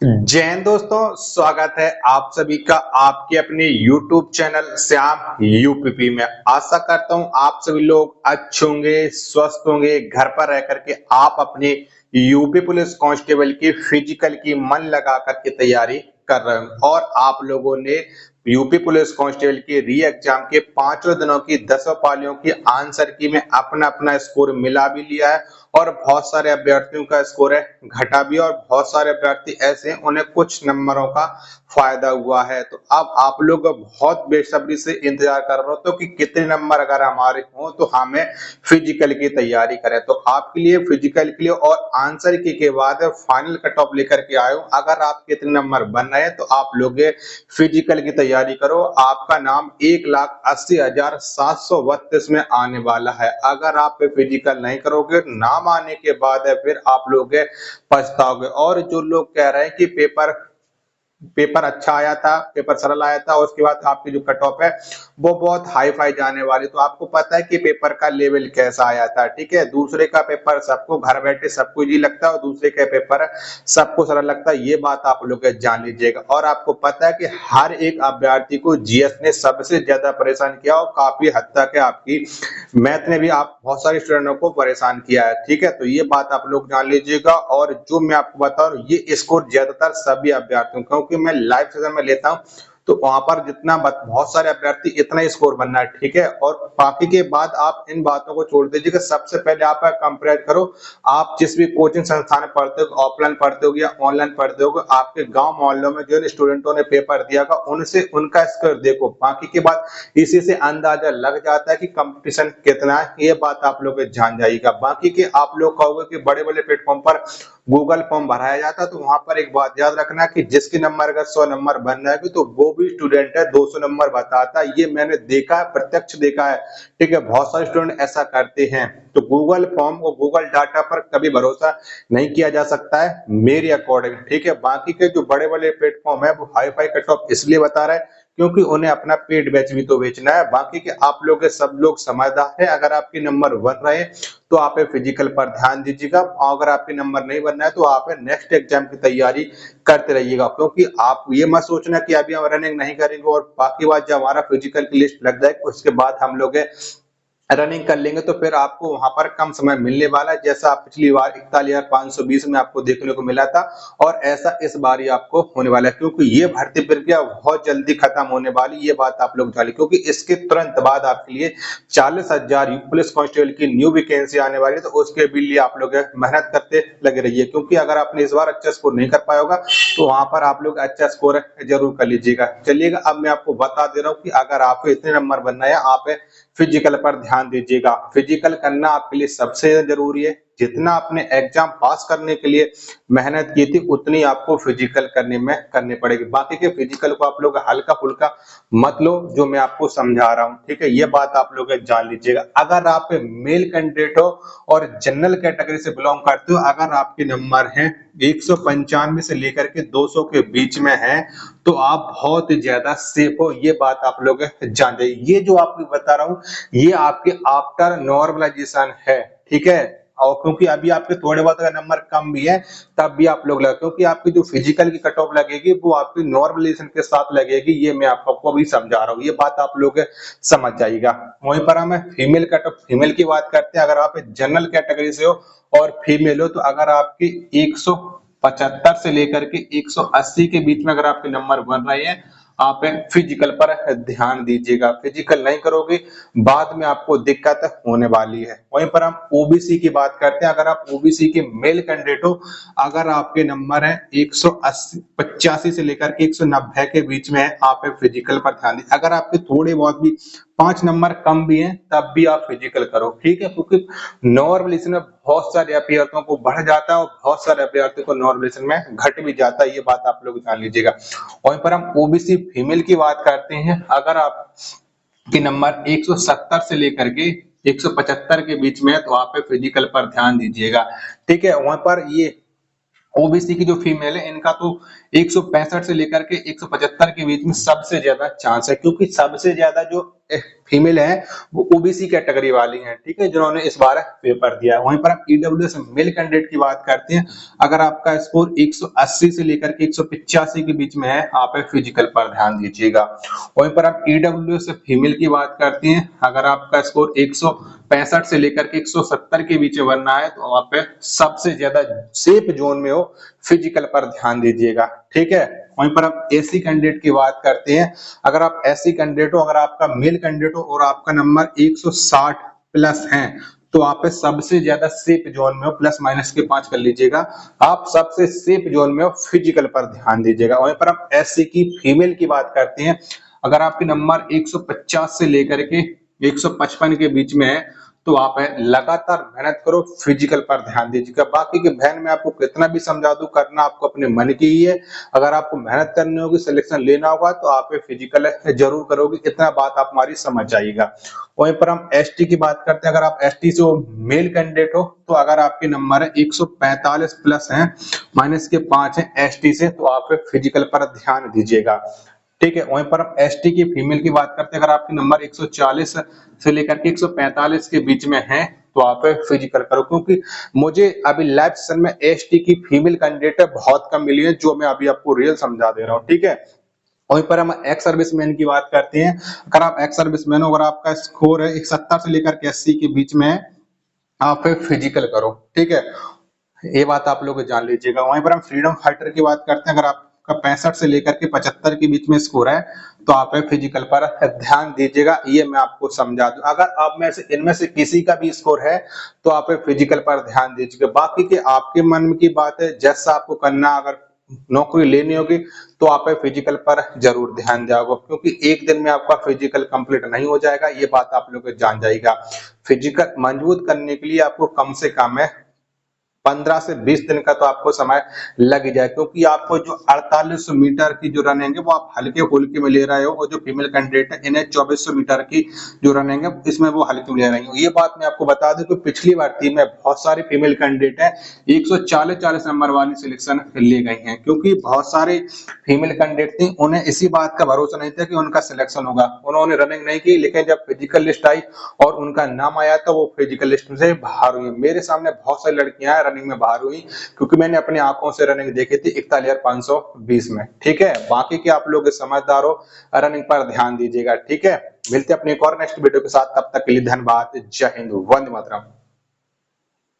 जय हिंद दोस्तों, स्वागत है आप सभी का आपके अपने YouTube चैनल श्याम यूपीपी में। आशा करता हूं आप सभी लोग अच्छे होंगे, स्वस्थ होंगे। घर पर रह करके आप अपने यूपी पुलिस कांस्टेबल की फिजिकल की मन लगा करके तैयारी कर रहे हो और आप लोगों ने यूपी पुलिस कांस्टेबल के री एग्जाम के पांचों दिनों की 10 पालियों की आंसर की में अपना अपना स्कोर मिला भी लिया है और बहुत सारे अभ्यर्थियों का स्कोर है घटा भी और बहुत सारे अभ्यर्थी ऐसे हैं उन्हें कुछ नंबरों का फायदा हुआ है। तो अब आप लोग बहुत बेसब्री से इंतजार कर रहे हो तो कि कितने नंबर अगर हमारे हों तो हमें फिजिकल की तैयारी करें। तो आपके लिए फिजिकल के लिए और आंसर की के बाद फाइनल कट ऑफ लेकर के आए हूं। अगर आप कितने नंबर बन रहे हैं तो आप लोग फिजिकल की तैयारी करो। आपका नाम 1,80,732 में आने वाला है। अगर आप फिजिकल नहीं करोगे, नाम आने के बाद फिर आप लोग पछताओगे। और जो लोग कह रहे हैं कि पेपर पेपर अच्छा आया था, पेपर सरल आया था और उसके बाद आपकी जो कट ऑफ है वो बहुत हाई फाई जाने वाली। तो आपको पता है कि पेपर का लेवल कैसा आया था, ठीक है। दूसरे का पेपर सबको घर बैठे सबको इजी लगता है और दूसरे का पेपर सबको सरल लगता है, ये बात आप लोग जान लीजिएगा। और आपको पता है कि हर एक अभ्यर्थी को जीएस ने सबसे ज्यादा परेशान किया और काफी हद तक है आपकी मैथ ने भी आप बहुत सारे स्टूडेंटों को परेशान किया है, ठीक है। तो ये बात आप लोग जान लीजिएगा। और जो मैं आपको बता रहा हूँ ये स्कोर ज्यादातर सभी अभ्यर्थियों, क्योंकि मैं लाइव सेशन में लेता हूँ तो वहां पर जितना बहुत सारे अभ्यर्थी इतना ही स्कोर बनना है, ठीक है। और बाकी के बाद आप इन बातों को छोड़ दीजिए कि सबसे पहले आप कंपेयर करो। आप जिस भी कोचिंग संस्थान में पढ़ते हो, ऑफलाइन पढ़ते हो या ऑनलाइन पढ़ते हो, आपके गांव मोहल्लों में जो स्टूडेंटों ने पेपर दिया था उनसे उनका स्कोर देखो। बाकी के बाद इसी से अंदाजा लग जाता है कि कंपटीशन कितना है, ये बात आप लोग जान जाइएगा। बाकी के आप लोग कहोगे कि बड़े बड़े प्लेटफॉर्म पर गूगल फॉर्म भराया जाता है, तो वहां पर एक बात याद रखना कि जिसके नंबर अगर 100 नंबर बन जाएगी तो वो भी स्टूडेंट है 200 नंबर बताता है। ये मैंने देखा है, प्रत्यक्ष देखा है, ठीक है। बहुत सारे स्टूडेंट ऐसा करते हैं। तो गूगल फॉर्म और गूगल डाटा पर कभी भरोसा नहीं किया जा सकता है मेरे अकॉर्डिंग, ठीक है। बाकी के जो बड़े बड़े प्लेटफॉर्म है वो हाई फाई कट ऑफ इसलिए बता रहा है क्योंकि उन्हें अपना पेड बैच भी तो बेचना है। बाकी के आप लोग सब लोग समझदार है। अगर आपके नंबर बन रहे हैं तो आप फिजिकल पर ध्यान दीजिएगा। अगर आपके नंबर नहीं बनना है तो आप नेक्स्ट एग्जाम की तैयारी करते रहिएगा। क्योंकि आप ये मत सोचना कि अभी हम रनिंग नहीं करेंगे और बाकी बात जब हमारा फिजिकल की लिस्ट लग जाए उसके बाद हम लोग रनिंग कर लेंगे तो फिर आपको वहां पर कम समय मिलने वाला है, जैसा पिछली बार 41,520 में आपको देखने को मिला था। और ऐसा इस बार ही आपको होने वाला है, क्योंकि ये भर्ती प्रक्रिया बहुत जल्दी खत्म होने वाली, ये बात आप लोग जानिए। क्योंकि इसके तुरंत बाद आपके लिए 40,000 पुलिस कांस्टेबल की न्यू वैकेंसी आने वाली है। तो उसके भी लिए आप लोग मेहनत करते लगे रहिए, क्योंकि अगर आपने इस बार अच्छा स्कोर नहीं कर पाया होगा तो वहां पर आप लोग अच्छा स्कोर जरूर कर लीजिएगा। चलिएगा, अब मैं आपको बता दे रहा हूँ कि अगर आपको इतने नंबर बनना है आप फिजिकल पर ध्यान दीजिएगा। फिजिकल करना आपके लिए सबसे जरूरी है। जितना आपने एग्जाम पास करने के लिए मेहनत की थी उतनी आपको फिजिकल करने में करनी पड़ेगी। बाकी के फिजिकल को आप लोग हल्का फुल्का मत लो, जो मैं आपको समझा रहा हूँ, ठीक है। ये बात आप लोग जान लीजिएगा। अगर आप मेल कैंडिडेट हो और जनरल कैटेगरी से बिलोंग करते हो, अगर आपके नंबर हैं 195 से लेकर के 200 के बीच में है तो आप बहुत ज्यादा सेफ हो, ये बात आप लोग जान जाइए। ये जो आपको बता रहा हूँ ये आपके आफ्टर नॉर्मलाइजेशन है, ठीक है। और क्योंकि अभी आपके थोड़े बहुत अगर नंबर कम भी है तब भी आप लोग लगे, क्योंकि आपकी जो फिजिकल की कट ऑफ लगेगी वो आपकी नॉर्मलाइजेशन के साथ लगेगी, ये मैं आपको अभी समझा रहा हूँ। ये बात आप लोग समझ जाइएगा। वहीं पर हम फीमेल कट ऑफ फीमेल की बात करते हैं। अगर आप जनरल कैटेगरी से हो और फीमेल हो तो अगर आपकी 175 से लेकर के 180 के बीच में अगर आपके नंबर बन रहे हैं आप फिजिकल पर ध्यान दीजिएगा। फिजिकल नहीं करोगे बाद में आपको दिक्कत होने वाली है। वहीं पर हम ओबीसी की बात करते हैं। अगर आप ओबीसी के मेल कैंडिडेट हो, अगर आपके नंबर है 185 से लेकर के 190 के बीच में है आप फिजिकल पर ध्यान दीजिए। अगर आपके थोड़े बहुत भी 5 नंबर कम भी हैं तब भी आप फिजिकल करो, ठीक है। क्योंकि नॉर्मलाइजेशन में बहुत सारे अभ्यर्थियों को बढ़ जाता है और बहुत सारे अभ्यर्थियों को नॉर्मलाइजेशन में घट भी जाता है, ये बात आप लोग जान लीजिएगा। वहीं पर हम ओबीसी फीमेल की बात करते हैं। अगर आप के नंबर 170 से लेकर के 175 के बीच में है तो आप फिजिकल पर ध्यान दीजिएगा, ठीक है। वहां पर ये ओबीसी की जो फीमेल है इनका तो 165 से लेकर के 175 के बीच में सबसे ज्यादा चांस है, क्योंकि सबसे ज्यादा जो फीमेल है वो ओबीसी कैटेगरी वाली हैं, ठीक है, जिन्होंने इस बार पेपर दिया है। वहीं पर हम ईडब्ल्यूएस मेल कैंडिडेट की बात करते हैं, अगर आपका स्कोर 180 से लेकर के 185 के बीच में है, आप फिजिकल पर ध्यान दीजिएगा। वहीं पर हम ईडब्ल्यूएस फीमेल की बात करते हैं, अगर आपका स्कोर 165 से लेकर के 170 के बीच में बनना है तो आप सबसे ज्यादा सेफ जोन में हो, फिजिकल पर ध्यान दीजिएगा, ठीक है। वहीं पर आप एसी कैंडिडेट की बात करते हैं, अगर आप एसी कैंडिडेट हो, अगर आपका मेल कैंडिडेट हो और आपका नंबर 160 प्लस है तो आप सबसे ज्यादा सेफ जोन में हो, प्लस माइनस के 5 कर लीजिएगा, आप सबसे सेफ जोन में हो, फिजिकल पर ध्यान दीजिएगा। वहीं पर हम एससी की फीमेल की बात करते हैं, अगर आपके नंबर 150 से लेकर के 155 के बीच में है तो आप लगातार मेहनत करो, फिजिकल पर ध्यान दीजिएगा। बाकी के बहन में आपको कितना भी समझा दूं, करना आपको अपने मन की ही है। अगर आपको मेहनत करनी होगी, सिलेक्शन लेना होगा तो आप फिजिकल जरूर करोगे, इतना बात आप हमारी समझ जाइएगा। वहीं पर हम एसटी की बात करते हैं, अगर आप एसटी से मेल कैंडिडेट हो तो अगर आपके नंबर है 145 प्लस है, माइनस के 5 है एसटी से, तो आप फिजिकल पर ध्यान दीजिएगा, ठीक है। वहीं पर हम एसटी की फीमेल की बात करते हैं, अगर आपके नंबर 140 से लेकर के 145 के बीच में है तो आप फिजिकल करो, क्योंकि मुझे अभी लाइव सेशन में एसटी की फीमेल कैंडिडेट बहुत कम मिली है, जो मैं अभी आपको रियल समझा दे रहा हूँ, ठीक है। वहीं पर हम एक्स सर्विसमैन की बात करते हैं, अगर आप एक्स सर्विसमैन हो, अगर आपका स्कोर है 70 से लेकर के 80 के बीच में है, आप फिजिकल करो, ठीक है, ये बात आप लोग जान लीजिएगा। वहीं पर हम फ्रीडम फाइटर की बात करते हैं, अगर आपका 65 से लेकर के 75 के बीच में स्कोर है तो आप फिजिकल पर ध्यान दीजिएगा, ये मैं आपको समझा दूं। अगर आप में से इनमें से किसी का भी स्कोर है तो आप फिजिकल पर ध्यान दीजिएगा, बाकी के आपके मन की बात है, जैसा आपको करना, अगर नौकरी लेनी होगी तो आप फिजिकल पर जरूर ध्यान दोगे, क्योंकि एक दिन में आपका फिजिकल कंप्लीट नहीं हो जाएगा, ये बात आप लोग जान जाइएगा। फिजिकल मजबूत करने के लिए आपको कम से कम है 15 से 20 दिन का तो आपको समय लग ही जाए, क्योंकि आपको जो 4800 मीटर की जो रनिंग है वो आप हल्के फुल्के में ले रहे हो, और जो फीमेल कैंडिडेट है इन्हें 2400 मीटर की जो रनिंग है इसमें वो हल्के में ले रही हो। ये बात मैं आपको बता दूं कि पिछली भर्ती में बहुत सारी फीमेल कैंडिडेट है 140 नंबर वाली सिलेक्शन ले गई हैं, क्योंकि बहुत सारे फीमेल कैंडिडेट थी, उन्हें इसी बात का भरोसा नहीं था कि उनका सिलेक्शन होगा, उन्होंने रनिंग नहीं की, लेकिन जब फिजिकल लिस्ट आई और उनका नाम आया तो वो फिजिकल लिस्ट से बाहर हुई। मेरे सामने बहुत सारी लड़कियां रनिंग में बाहर हुई, क्योंकि मैंने अपनी आंखों से रनिंग देखी थी 41,520 में, ठीक है। बाकी के आप लोग समझदार हो, रनिंग पर ध्यान दीजिएगा, ठीक है। मिलते हैं अपने एक और नेक्स्ट वीडियो के साथ, तब तक के लिए धन्यवाद, जय हिंद, वंदे मातरम।